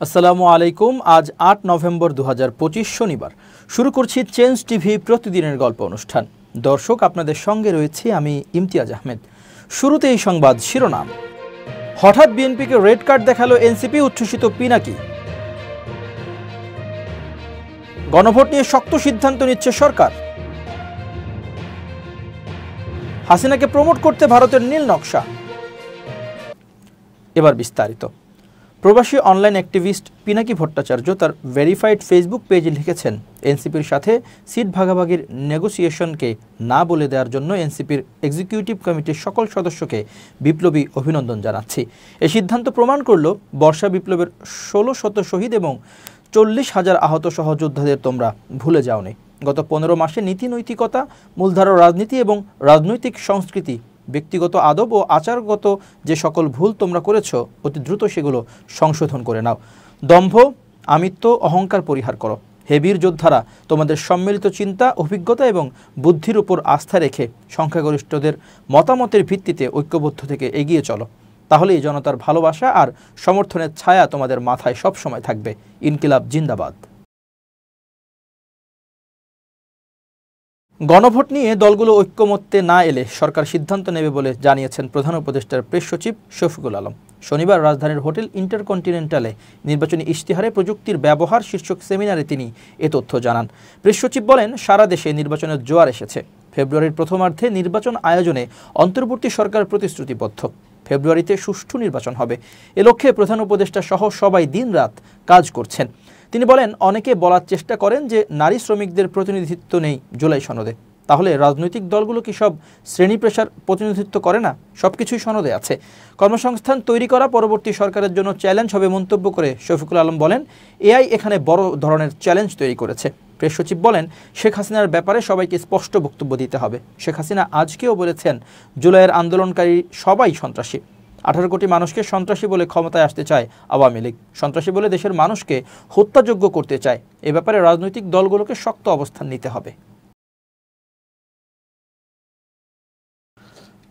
আসসালামু আলাইকুম। আজ ৮ নভেম্বর ২০২৫ শনিবার। শুরু করছি চেঞ্জ টিভি প্রতিদিনের গল্প অনুষ্ঠান। দর্শক, আপনাদের সঙ্গে রয়েছি আমি ইমতিয়াজ আহমেদ। শুরুতে এই সংবাদ শিরোনাম। হঠাৎ বিএনপিকে রেড কার্ড দেখালো এনসিপি, উচ্ছ্বসিত পিনাকি। গণভোট নিয়ে শক্ত সিদ্ধান্ত নিচ্ছে সরকার। হাসিনাকে প্রমোট করতে ভারতের নীল নকশা। এবার বিস্তারিত। প্রবাসী অনলাইন অ্যাক্টিভিস্ট পিনাকি ভট্টাচার্য তার ভেরিফাইড ফেসবুক পেজে লিখেছেন, এনসিপির সাথে সিট ভাগাভাগির নেগোসিয়েশনকে না বলে দেওয়ার জন্য এনসিপির এক্সিকিউটিভ কমিটির সকল সদস্যকে বিপ্লবী অভিনন্দন জানাচ্ছি। এই সিদ্ধান্ত প্রমাণ করল বর্ষা বিপ্লবের ১৬শত শহীদ এবং ৪০,০০০ আহত সহযোদ্ধাদের তোমরা ভুলে যাওনি। গত ১৫ মাসে নীতি নৈতিকতা, মূলধারার রাজনীতি এবং রাজনৈতিক সংস্কৃতি, ব্যক্তিগত আদব ও আচারগত যে সকল ভুল তোমরা করেছ, অতি দ্রুত সেগুলো সংশোধন করে নাও। দম্ভ, আমিত্ব, অহংকার পরিহার করো। হে বীর যোদ্ধারা, তোমাদের সম্মিলিত চিন্তা, অভিজ্ঞতা এবং বুদ্ধির উপর আস্থা রেখে সংখ্যাগরিষ্ঠদের মতামতের ভিত্তিতে ঐক্যবদ্ধ থেকে এগিয়ে চলো। তাহলেই জনতার ভালোবাসা আর সমর্থনের ছায়া তোমাদের মাথায় সবসময় থাকবে। ইনকিলাব জিন্দাবাদ। গণভোট নিয়ে দলগুলো ঐক্যমত্যে না এলে সরকার সিদ্ধান্ত নেবে বলে জানিয়েছেন প্রধান উপদেষ্টার প্রেস সচিব শফিকুল আলম। শনিবার রাজধানীর হোটেল ইন্টারকন্টিনেন্টালে নির্বাচনী ইশতেহারে প্রযুক্তির ব্যবহার শীর্ষক সেমিনারে তিনি এ তথ্য জানান। প্রেস সচিব বলেন, সারা দেশে নির্বাচনের জোয়ার এসেছে। ফেব্রুয়ারির প্রথমার্ধে নির্বাচন আয়োজনে অন্তর্বর্তী সরকার প্রতিশ্রুতিবদ্ধ। ফেব্রুয়ারিতে সুষ্ঠু নির্বাচন হবে। এ লক্ষ্যে প্রধান উপদেষ্টা সহ সবাই দিনরাত কাজ করছেন। তিনি বলেন, অনেকে বলার চেষ্টা করেন যে নারী শ্রমিকদের প্রতিনিধিত্ব নেই জুলাই সনদে। তাহলে রাজনৈতিক দলগুলো কি সব শ্রেণী পেশার প্রতিনিধিত্ব করে না? সবকিছুই সনদে আছে। কর্মসংস্থান তৈরি করা পরবর্তী সরকারের জন্য চ্যালেঞ্জ হবে মন্তব্য করে শফিকুল আলম বলেন, এআই এখানে বড় ধরনের চ্যালেঞ্জ তৈরি করেছে। প্রেস সচিব বলেন, শেখ হাসিনার ব্যাপারে সবাইকে স্পষ্ট বক্তব্য দিতে হবে। শেখ হাসিনা আজকেও বলেছেন, জুলাইয়ের আন্দোলনকারী সবাই সন্ত্রাসী। 18 কোটি মানুষকে সন্ত্রাসী বলে ক্ষমতায় আসতে চায় আওয়ামী লীগ। সন্ত্রাসী বলে দেশের মানুষকে হত্যাযোগ্য করতে চায়। এ ব্যাপারে রাজনৈতিক দলগুলোকে শক্ত অবস্থান নিতে হবে।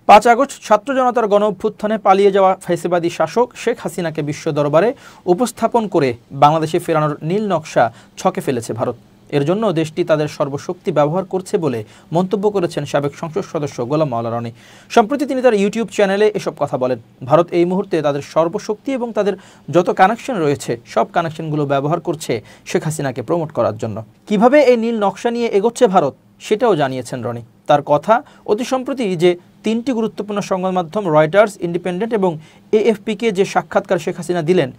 ৫ আগস্ট ছাত্র জনতার গণ অভ্যুত্থানে পালিয়ে যাওয়া ফ্যাসিবাদী শাসক শেখ হাসিনাকে বিশ্ব দরবারে উপস্থাপন করে বাংলাদেশে ফেরানোর নীল নকশা ছকে ফেলেছে ভারত। এর জন্য দেশটি তাদের সর্বশক্তি ব্যবহার করছে বলে মন্তব্য করেছেন সাবেক সংসদ সদস্য গোলাম মাওলা রনি। সম্প্রতি তিনি তার ইউটিউব চ্যানেলে এসব কথা বলেন। ভারত এই মুহূর্তে তাদের সর্বশক্তি এবং তাদের যত কানেকশন রয়েছে সব কানেকশনগুলো ব্যবহার করছে শেখ হাসিনাকে প্রমোট করার জন্য। কিভাবে এই নীল নকশা নিয়ে এগোচ্ছে ভারত, সেটাও জানিয়েছেন রনি। তার কথা, অতি সম্প্রতি যে 3টি গুরুত্বপূর্ণ সংবাদ মাধ্যম রয়টার্স, ইন্ডিপেন্ডেন্ট এবং এএফপিকে যে সাক্ষাৎকার শেখ হাসিনা দিলেন,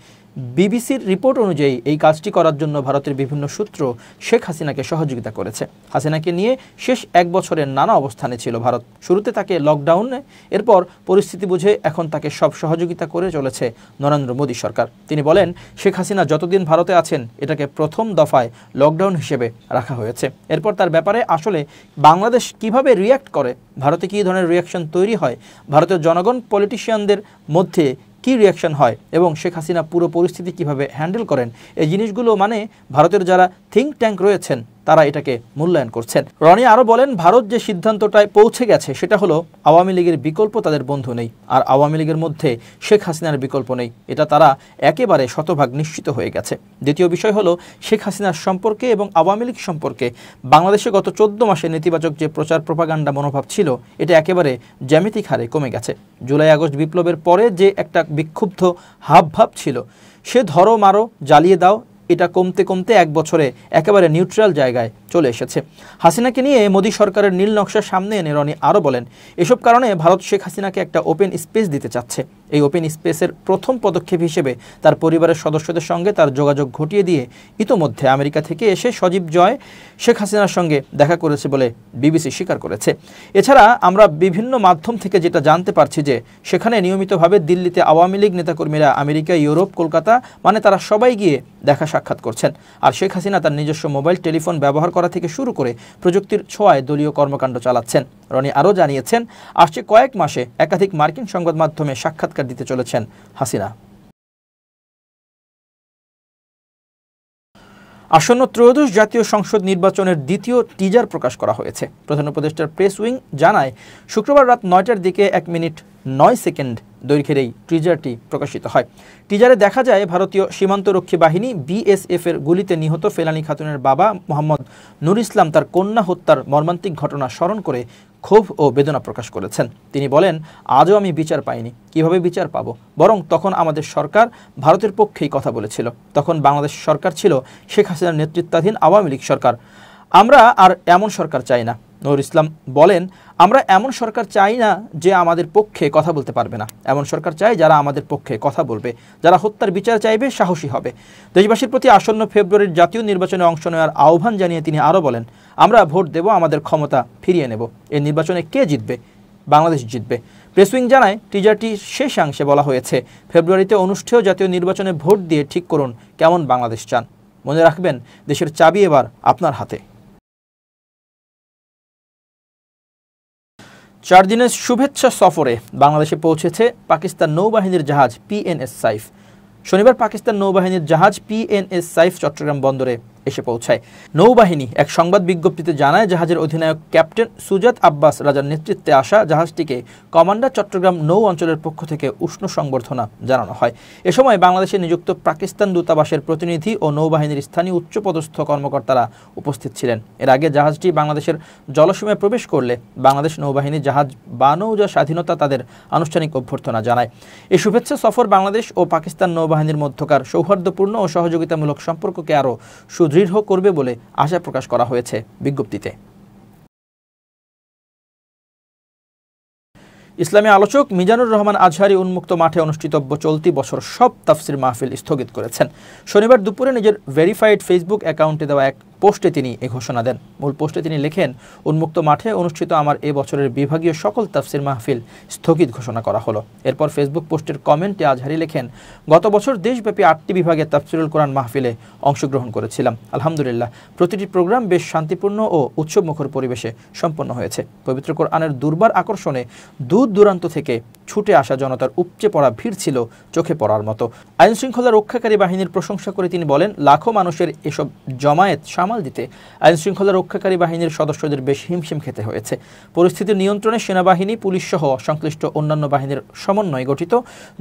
বিবিসির রিপোর্ট অনুযায়ী এই কাজটি করার জন্য ভারতের বিভিন্ন সূত্র শেখ হাসিনাকে সহযোগিতা করেছে। হাসিনাকে নিয়ে শেষ 1 বছরের নানা অবস্থানে ছিল ভারত। শুরুতে তাকে লকডাউনে, এরপর পরিস্থিতি বুঝে এখন তাকে সব সহযোগিতা করে চলেছে নরেন্দ্র মোদী সরকার। তিনি বলেন, শেখ হাসিনা যতদিন ভারতে আছেন এটাকে প্রথম দফায় লকডাউন হিসেবে রাখা হয়েছে। এরপর তার ব্যাপারে আসলে বাংলাদেশ কিভাবে রিয়্যাক্ট করে, ভারতে কী ধরনের রিয়াকশন তৈরি হয়, ভারতের জনগণ পলিটিশিয়ানদের মধ্যে কি রিয়াকশন হয় এবং শেখ হাসিনা পুরো পরিস্থিতি কিভাবে হ্যান্ডেল করেন, এই জিনিসগুলো মানে ভারতের যারা থিঙ্ক ট্যাঙ্ক রয়েছেন তারা এটাকে মূল্যায়ন করছেন। রনি আরও বলেন, ভারত যে সিদ্ধান্তটায় পৌঁছে গেছে সেটা হলো আওয়ামী লীগের বিকল্প তাদের বন্ধু নেই, আর আওয়ামী লীগের মধ্যে শেখ হাসিনার বিকল্প নেই, এটা তারা একেবারে শতভাগ নিশ্চিত হয়ে গেছে। দ্বিতীয় বিষয় হলো শেখ হাসিনার সম্পর্কে এবং আওয়ামী লীগ সম্পর্কে বাংলাদেশে গত 14 মাসে নেতিবাচক যে প্রচার প্রপাগান্ডা মনোভাব ছিল, এটা একেবারে জ্যামিতিক হারে কমে গেছে। জুলাই আগস্ট বিপ্লবের পরে যে একটা বিক্ষুব্ধ হাবভাব ছিল, সে ধরো মারো জ্বালিয়ে দাও, এটা কমতে কমতে 1 বছরে একেবারে নিউট্রাল জায়গায় চলে এসেছে। হাসিনাকে নিয়ে মোদী সরকারের নীল নকশার সামনে এনে রনি আরও বলেন, এসব কারণে ভারত শেখ হাসিনাকে একটা ওপেন স্পেস দিতে চাচ্ছে। এই ওপেন স্পেসের প্রথম পদক্ষেপ হিসেবে তার পরিবারের সদস্যদের সঙ্গে তার যোগাযোগ ঘটিয়ে দিয়ে ইতোমধ্যে আমেরিকা থেকে এসে সজীব জয় শেখ হাসিনার সঙ্গে দেখা করেছে বলে বিবিসি স্বীকার করেছে। এছাড়া আমরা বিভিন্ন মাধ্যম থেকে যেটা জানতে পারছি যে সেখানে নিয়মিতভাবে দিল্লিতে আওয়ামী লীগ নেতাকর্মীরা আমেরিকা, ইউরোপ, কলকাতা মানে তারা সবাই গিয়ে দেখা সাক্ষাৎ করছেন। আর শেখ হাসিনা তার নিজস্ব মোবাইল টেলিফোন ব্যবহার করা থেকে শুরু করে প্রযুক্তির ছোঁয়ায় দলীয় কর্মকাণ্ড চালাচ্ছেন। রনি আরও জানিয়েছেন, আসছে কয়েক মাসে একাধিক মার্কিন সংবাদ মাধ্যমে সাক্ষাৎকার দিতে চলেছেন হাসিনা। আসন্ন ত্রয়োদশ জাতীয় সংসদ নির্বাচনের দ্বিতীয় টিজার প্রকাশ করা হয়েছে। প্রধান উপদেষ্টার প্রেস উইং জানায়, শুক্রবার রাত 9টার দিকে 1 মিনিট 9 সেকেন্ড দৈর্ঘ্যের এই টিজারটি প্রকাশিত হয়। টিজারে দেখা যায় ভারতীয় সীমান্তরক্ষী বাহিনী BSF এর গুলিতে নিহত ফেলানী খাতুনের বাবা মোহাম্মদ নুর ইসলাম তার কন্যা হত্যার মর্মান্তিক ঘটনা স্মরণ করে ক্ষোভ ও বেদনা প্রকাশ করেছেন। তিনি বলেন, আজও আমি বিচার পাইনি, কিভাবে বিচার পাবো? বরং তখন আমাদের সরকার ভারতের পক্ষেই কথা বলেছিল। তখন বাংলাদেশ সরকার ছিল শেখ হাসিনার নেতৃত্বাধীন আওয়ামী লীগ সরকার। আমরা আর এমন সরকার চাই না। নুর ইসলাম বলেন, আমরা এমন সরকার চাই না যে আমাদের পক্ষে কথা বলতে পারবে না। এমন সরকার চাই যারা আমাদের পক্ষে কথা বলবে, যারা হত্যার বিচার চাইবে, সাহসী হবে। দেশবাসীর প্রতি আসন্ন ফেব্রুয়ারির জাতীয় নির্বাচনে অংশ নেওয়ার আহ্বান জানিয়ে তিনি আরও বলেন, আমরা ভোট দেব, আমাদের ক্ষমতা ফিরিয়ে নেব। এই নির্বাচনে কে জিতবে? বাংলাদেশ জিতবে। প্রেস উইং জানায়, টিজারটি শেষাংশে বলা হয়েছে, ফেব্রুয়ারিতে অনুষ্ঠেয় জাতীয় নির্বাচনে ভোট দিয়ে ঠিক করুন কেমন বাংলাদেশ চান। মনে রাখবেন, দেশের চাবি এবার আপনার হাতে। 4 দিনের শুভেচ্ছা সফরে বাংলাদেশে পৌঁছেছে পাকিস্তান নৌবাহিনীর জাহাজ PNS সাইফ। শনিবার পাকিস্তান নৌবাহিনীর জাহাজ PNS সাইফ চট্টগ্রাম বন্দরে এসে পৌঁছায়। নৌবাহিনী এক সংবাদ বিজ্ঞপ্তিতে জানায়, জাহাজের অধিনায়ক ক্যাপ্টেন সুজাত আব্বাস রাজার নেতৃত্বে আসা জাহাজটিকে কমান্ডার চট্টগ্রাম নৌ অঞ্চলের পক্ষ থেকে উষ্ণ সংবর্ধনা জানানো হয়। এ সময় বাংলাদেশে নিযুক্ত পাকিস্তান দূতাবাসের প্রতিনিধি ও নৌবাহিনীর স্থানীয় উচ্চপদস্থ কর্মকর্তারা উপস্থিত ছিলেন। এর আগে জাহাজটি বাংলাদেশের জলসীমায় প্রবেশ করলে বাংলাদেশ নৌবাহিনী জাহাজ বানৌজা স্বাধীনতা তাদের আনুষ্ঠানিক অভ্যর্থনা জানায়। এই শুভেচ্ছা সফর বাংলাদেশ ও পাকিস্তান নৌবাহিনীর মধ্যকার সৌহার্দ্যপূর্ণ ও সহযোগিতামূলক সম্পর্ককে আরও সুদৃঢ় করবে বলে আশা প্রকাশ করা হয়েছে বিজ্ঞপ্তিতে। ইসলামী আলোচক মিজানুর রহমান আজহারি উন্মুক্ত মাঠে অনুষ্ঠিতব্য চলতি বছর সব তাফসির মাহফিল স্থগিত করেছেন। শনিবার দুপুরে নিজের ভেরিফাইড ফেসবুক অ্যাকাউন্টে দেওয়া এক পোস্টে তিনি এ ঘোষণা দেন। মূল পোস্টে তিনি লেখেন, উন্মুক্ত মাঠে অনুষ্ঠিত আমার এ বছরের বিভাগীয় সকল তাফসির মাহফিল স্থগিত ঘোষণা করা হলো। এরপর ফেসবুক পোস্টের কমেন্টে আজহারি লেখেন, গত বছর দেশব্যাপী 8টি বিভাগে তাফসিরুল কোরআন মাহফিলে অংশগ্রহণ করেছিলাম। আলহামদুলিল্লাহ, প্রতিটি প্রোগ্রাম বেশ শান্তিপূর্ণ ও উৎসবমুখর পরিবেশে সম্পন্ন হয়েছে। পবিত্র কোরআনের দুর্বার আকর্ষণে দূর দূরান্ত থেকে ছুটে আসা জনতার উপচে পড়া ভিড় ছিল চোখে পড়ার মতো। আইনশৃঙ্খলা রক্ষাকারী বাহিনীর প্রশংসা করে তিনি বলেন, লাখো মানুষের এসব জমায়েত সামাল দিতে আইনশৃঙ্খলা রক্ষাকারী বাহিনীর সদস্যদের বেশ হিমশিম খেতে হয়েছে। পরিস্থিতি নিয়ন্ত্রণে সেনাবাহিনী, পুলিশ সহ সংশ্লিষ্ট অন্যান্য বাহিনীর সমন্বয়ে গঠিত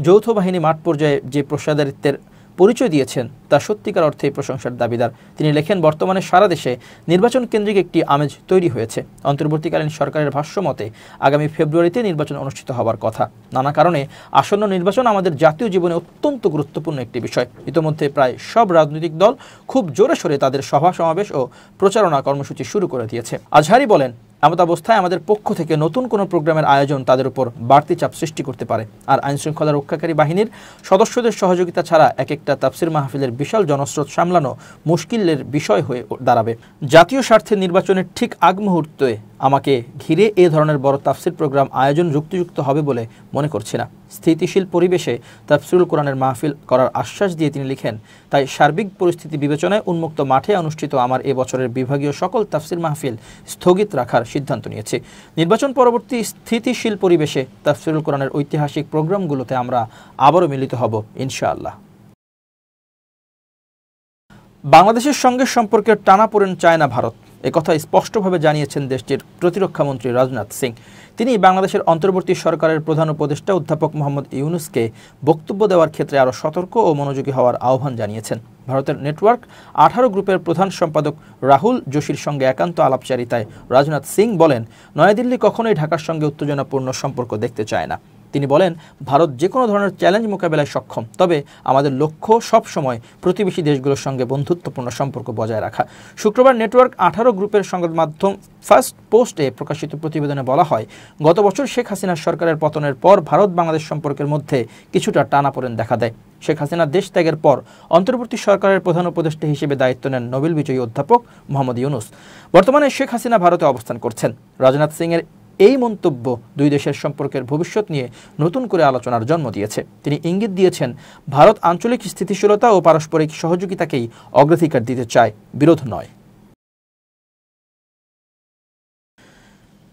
যৌথ বাহিনী মাঠ পর্যায়ে যে পেশাদারিত্বের পরিচয় দিয়েছেন তা সত্যিকার অর্থে প্রশংসার দাবিদার। তিনি লেখেন, বর্তমানে সারা দেশে নির্বাচন কেন্দ্রিক একটি আমেজ তৈরি হয়েছে। অন্তর্বর্তীকালীন সরকারের ভাষ্য মতে আগামী ফেব্রুয়ারিতে নির্বাচন অনুষ্ঠিত হওয়ার কথা। নানা কারণে আসন্ন নির্বাচন আমাদের জাতীয় জীবনে অত্যন্ত গুরুত্বপূর্ণ একটি বিষয়। ইতোমধ্যে প্রায় সব রাজনৈতিক দল খুব জোরে সোরে তাদের সভা সমাবেশ ও প্রচারণা কর্মসূচি শুরু করে দিয়েছে। আজহারি বলেন, এমত অবস্থায় আমাদের পক্ষ থেকে নতুন কোনো প্রোগ্রামের আয়োজন তাদের উপর বাড়তি চাপ সৃষ্টি করতে পারে। আর আইনশৃঙ্খলা রক্ষাকারী বাহিনীর সদস্যদের সহযোগিতা ছাড়া এক একটা তাফসির মাহফিলের বিশাল জনস্রোত সামলানো মুশকিলের বিষয় হয়ে দাঁড়াবে। জাতীয় স্বার্থে নির্বাচনের ঠিক আগ মুহূর্তে আমাকে ঘিরে এ ধরনের বড় তাফসির প্রোগ্রাম আয়োজন যুক্তিযুক্ত হবে বলে মনে করছি না। স্থিতিশীল পরিবেশে তাফসিরুল কোরআনের মাহফিল করার আশ্বাস দিয়ে তিনি লিখেন, তাই সার্বিক পরিস্থিতি বিবেচনায় উন্মুক্ত মাঠে অনুষ্ঠিত আমার এ বছরের বিভাগীয় সকল তাফসির মাহফিল স্থগিত রাখার সিদ্ধান্ত নিয়েছে। নির্বাচন পরবর্তী স্থিতিশীল পরিবেশে তাফসিরুল কোরআনের ঐতিহাসিক প্রোগ্রামগুলোতে আমরা আবারও মিলিত হব ইনশাআল্লাহ। বাংলাদেশের সঙ্গে সম্পর্কের টানাপোড়েন চায় না ভারত, একথা স্পষ্টভাবে জানিয়েছেন দেশটির প্রতিরক্ষামন্ত্রী রাজনাথ সিং। তিনি বাংলাদেশের অন্তর্বর্তী সরকারের প্রধান উপদেষ্টা অধ্যাপক মোহাম্মদ ইউনুসকে বক্তব্য দেওয়ার ক্ষেত্রে আরও সতর্ক ও মনোযোগী হওয়ার আহ্বান জানিয়েছেন। ভারতের নেটওয়ার্ক 18 গ্রুপের প্রধান সম্পাদক রাহুল যোশীর সঙ্গে একান্ত আলাপচারিতায় রাজনাথ সিং বলেন, নয়াদিল্লি কখনোই ঢাকার সঙ্গে উত্তেজনাপূর্ণ সম্পর্ক দেখতে চায় না। তিনি বলেন, ভারত যে কোনো ধরনের চ্যালেঞ্জ মোকাবেলায় সক্ষম, তবে আমাদের লক্ষ্য সবসময় প্রতিবেশী দেশগুলোর সঙ্গে বন্ধুত্বপূর্ণ সম্পর্ক বজায় রাখা। শুক্রবার নেটওয়ার্ক 18 গ্রুপের সংবাদ মাধ্যম ফার্স্ট পোস্টে প্রকাশিত প্রতিবেদনে বলা হয়, গত বছর শেখ হাসিনার সরকারের পতনের পর ভারত বাংলাদেশ সম্পর্কের মধ্যে কিছুটা টানাপোড়েন দেখা দেয়। শেখ হাসিনা দেশ ত্যাগের পর অন্তর্বর্তী সরকারের প্রধান উপদেষ্টা হিসেবে দায়িত্ব নেন নোবেল বিজয়ী অধ্যাপক মোহাম্মদ ইউনুস। বর্তমানে শেখ হাসিনা ভারতে অবস্থান করছেন। রাজনাথ সিংয়ের এই মন্তব্য দুই দেশের সম্পর্কের ভবিষ্যৎ নিয়ে নতুন করে আলোচনার জন্ম দিয়েছে। তিনি ইঙ্গিত দিয়েছেন, ভারত আঞ্চলিক স্থিতিশীলতা ও পারস্পরিক সহযোগিতাকেই অগ্রাধিকার দিতে চায়, বিরোধ নয়।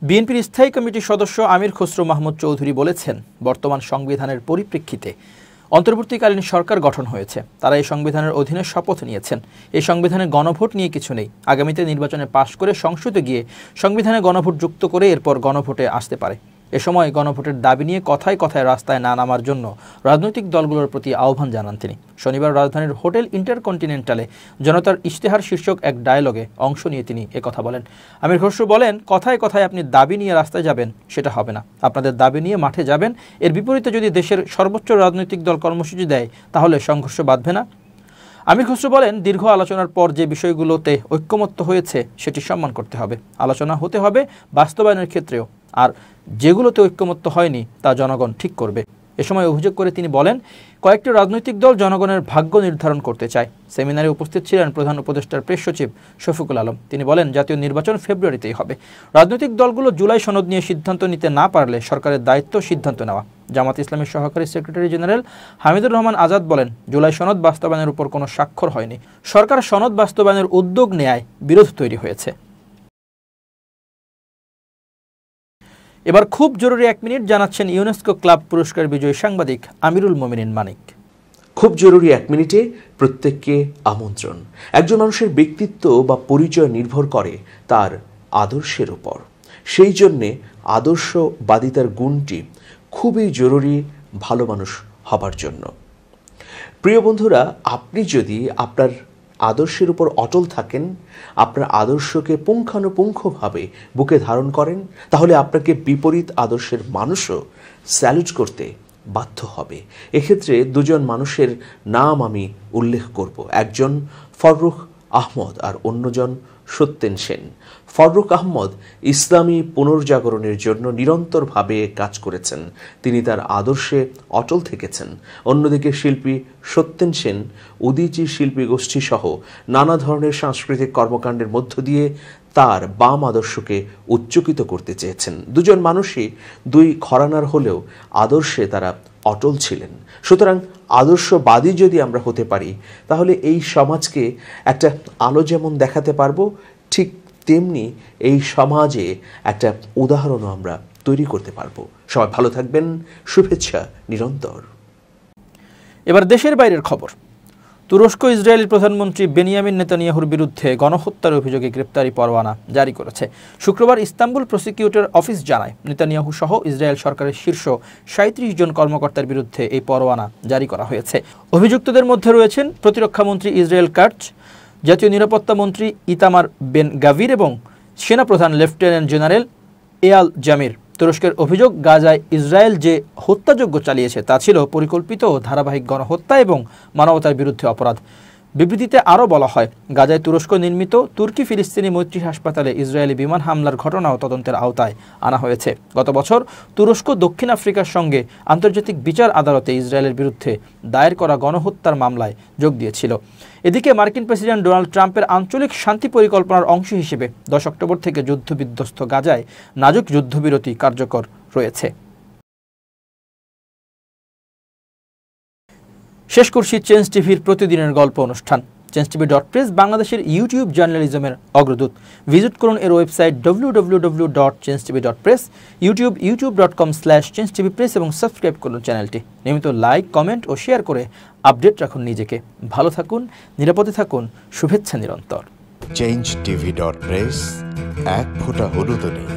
বিএনপির স্থায়ী কমিটির সদস্য আমির খসরু মাহমুদ চৌধুরী বলেছেন, বর্তমান সংবিধানের পরিপ্রেক্ষিতে অন্তর্বর্তীকালীন সরকার গঠন হয়েছে। তারা এই সংবিধানের অধীনে শপথ নিয়েছেন। এই সংবিধানে গণভোট নিয়ে কিছু নেই। আগামীতে নির্বাচনে পাশ করে সংসদে গিয়ে সংবিধানে গণভোট যুক্ত করে এরপর গণভোটে আসতে পারে। এ সময় গণভোটের দাবি নিয়ে কথায় কথায় রাস্তায় না নামার জন্য রাজনৈতিক দলগুলোর প্রতি আহ্বান জানান তিনি। শনিবার রাজধানীর হোটেল ইন্টারকন্টিনেন্টালে জনতার ইশতেহার শীর্ষক এক ডায়ালগে অংশ নিয়ে তিনি একথা বলেন। আমির খসরু বলেন, কথায় কথায় আপনি দাবি নিয়ে রাস্তায় যাবেন, সেটা হবে না। আপনাদের দাবি নিয়ে মাঠে যাবেন। এর বিপরীতে যদি দেশের সর্বোচ্চ রাজনৈতিক দল কর্মসূচি দেয়, তাহলে সংঘর্ষ বাধবে না। আমির খসরু বলেন, দীর্ঘ আলোচনার পর যে বিষয়গুলোতে ঐক্যমত্য হয়েছে সেটি সম্মান করতে হবে। আলোচনা হতে হবে বাস্তবায়নের ক্ষেত্রেও, আর যেগুলোতে ঐক্যমত্য হয়নি তা জনগণ ঠিক করবে। এ সময় অভিযোগ করে তিনি বলেন, কয়েকটি রাজনৈতিক দল জনগণের ভাগ্য নির্ধারণ করতে চায়। সেমিনারে উপস্থিত ছিলেন প্রধান উপদেষ্টার প্রেস সচিব শফিকুল আলম। তিনি বলেন, জাতীয় নির্বাচন ফেব্রুয়ারিতেই হবে। রাজনৈতিক দলগুলো জুলাই সনদ নিয়ে সিদ্ধান্ত নিতে না পারলে সরকারের দায়িত্ব সিদ্ধান্ত নেওয়া। জামাত ইসলামের সহকারী সেক্রেটারি জেনারেল হামিদুর রহমান আজাদ বলেন, জুলাই সনদ বাস্তবায়নের উপর কোনো স্বাক্ষর হয়নি। সরকার সনদ বাস্তবায়নের উদ্যোগ নেয়ায় বিরোধ তৈরি হয়েছে। এবার খুব জরুরি 1 মিনিট জানাচ্ছেন ইউনেস্কো ক্লাব পুরস্কার বিজয়ী সাংবাদিক আমিরুল মোমিনিন মানিক। খুব জরুরি 1 মিনিটে প্রত্যেককে আমন্ত্রণ। একজন মানুষের ব্যক্তিত্ব বা পরিচয় নির্ভর করে তার আদর্শের উপর। সেই জন্যে আদর্শবাদিতার গুণটি খুবই জরুরি ভালো মানুষ হবার জন্য। প্রিয় বন্ধুরা, আপনি যদি আপনার আদর্শের উপর অটল থাকেন, আপনার আদর্শকে পুঙ্খানুপুঙ্খভাবে বুকে ধারণ করেন, তাহলে আপনাকে বিপরীত আদর্শের মানুষও স্যালুট করতে বাধ্য হবে। এক্ষেত্রে দুজন মানুষের নাম আমি উল্লেখ করব। একজন ফররুখ আহমদ আর অন্যজন সত্যেন সেন। ফররুখ আহমদ ইসলামী পুনর্জাগরণের জন্য নিরন্তরভাবে কাজ করেছেন। তিনি তার আদর্শে অটল থেকেছেন। অন্যদিকে শিল্পী সত্যেন সেন উদীচী শিল্পী গোষ্ঠী সহ নানা ধরনের সাংস্কৃতিক কর্মকাণ্ডের মধ্য দিয়ে তার বাম আদর্শকে উচ্চকিত করতে চেয়েছেন। দুজন মানুষই দুই ঘরানার হলেও আদর্শে তারা অটল ছিলেন। সুতরাং আদর্শবাদী যদি আমরা হতে পারি, তাহলে এই সমাজকে একটা আলো যেমন দেখাতে পারবো, ঠিক তেমনি এই সমাজে একটা উদাহরণও আমরা তৈরি করতে পারবো। সবাই ভালো থাকবেন, শুভেচ্ছা নিরন্তর। এবার দেশের বাইরের খবর। তুরস্ক ইসরায়েলি প্রধানমন্ত্রী বেনিয়ামিন নেতানিয়াহুর বিরুদ্ধে গণহত্যার অভিযোগে গ্রেপ্তারি পরোয়ানা জারি করেছে। শুক্রবার ইস্তাম্বুল প্রসিকিউটর অফিস জানায়, নেতানিয়াহু সহ ইসরায়েল সরকারের শীর্ষ 37 জন কর্মকর্তার বিরুদ্ধে এই পরোয়ানা জারি করা হয়েছে। অভিযুক্তদের মধ্যে রয়েছেন প্রতিরক্ষামন্ত্রী ইসরায়েল কাটজ, জাতীয় নিরাপত্তা মন্ত্রী ইতামার বেন গাভির এবং সেনাপ্রধান লেফটেন্যান্ট জেনারেল এয়াল জামির। তুরস্কের অভিযোগ, গাজায় ইসরায়েল যে হত্যাযজ্ঞ চালিয়েছে তা ছিল পরিকল্পিত ও ধারাবাহিক গণহত্যা এবং মানবতার বিরুদ্ধে অপরাধ। বিবৃতিতে আরও বলা হয়, গাজায় তুরস্ক নির্মিত তুর্কি ফিলিস্তিনি মৈত্রী হাসপাতালে ইসরায়েলি বিমান হামলার ঘটনাও তদন্তের আওতায় আনা হয়েছে। গত বছর তুরস্ক দক্ষিণ আফ্রিকার সঙ্গে আন্তর্জাতিক বিচার আদালতে ইসরায়েলের বিরুদ্ধে দায়ের করা গণহত্যার মামলায় যোগ দিয়েছিল। এদিকে মার্কিন প্রেসিডেন্ট ডোনাল্ড ট্রাম্পের আঞ্চলিক শান্তি পরিকল্পনার অংশ হিসেবে 10 অক্টোবর থেকে যুদ্ধবিধ্বস্ত গাজায় নাজুক যুদ্ধবিরতি কার্যকর রয়েছে। শেষ করছি চেঞ্জ টিভির প্রতিদিনের গল্প অনুষ্ঠান। changetv.press বাংলাদেশের ইউটিউব জার্নালিজমের অগ্রদূত। ভিজিট করুন এর ওয়েবসাইট www.changetv.press, ইউটিউব youtube.com/changetvpress এবং সাবস্ক্রাইব করুন চ্যানেলটি। নিয়মিত লাইক, কমেন্ট ও শেয়ার করে আপডেট রাখুন নিজেকে। ভালো থাকুন, নিরাপদে থাকুন, শুভেচ্ছা নিরন্তর। changetv.press, এক ফোঁটা হলুদও নেই।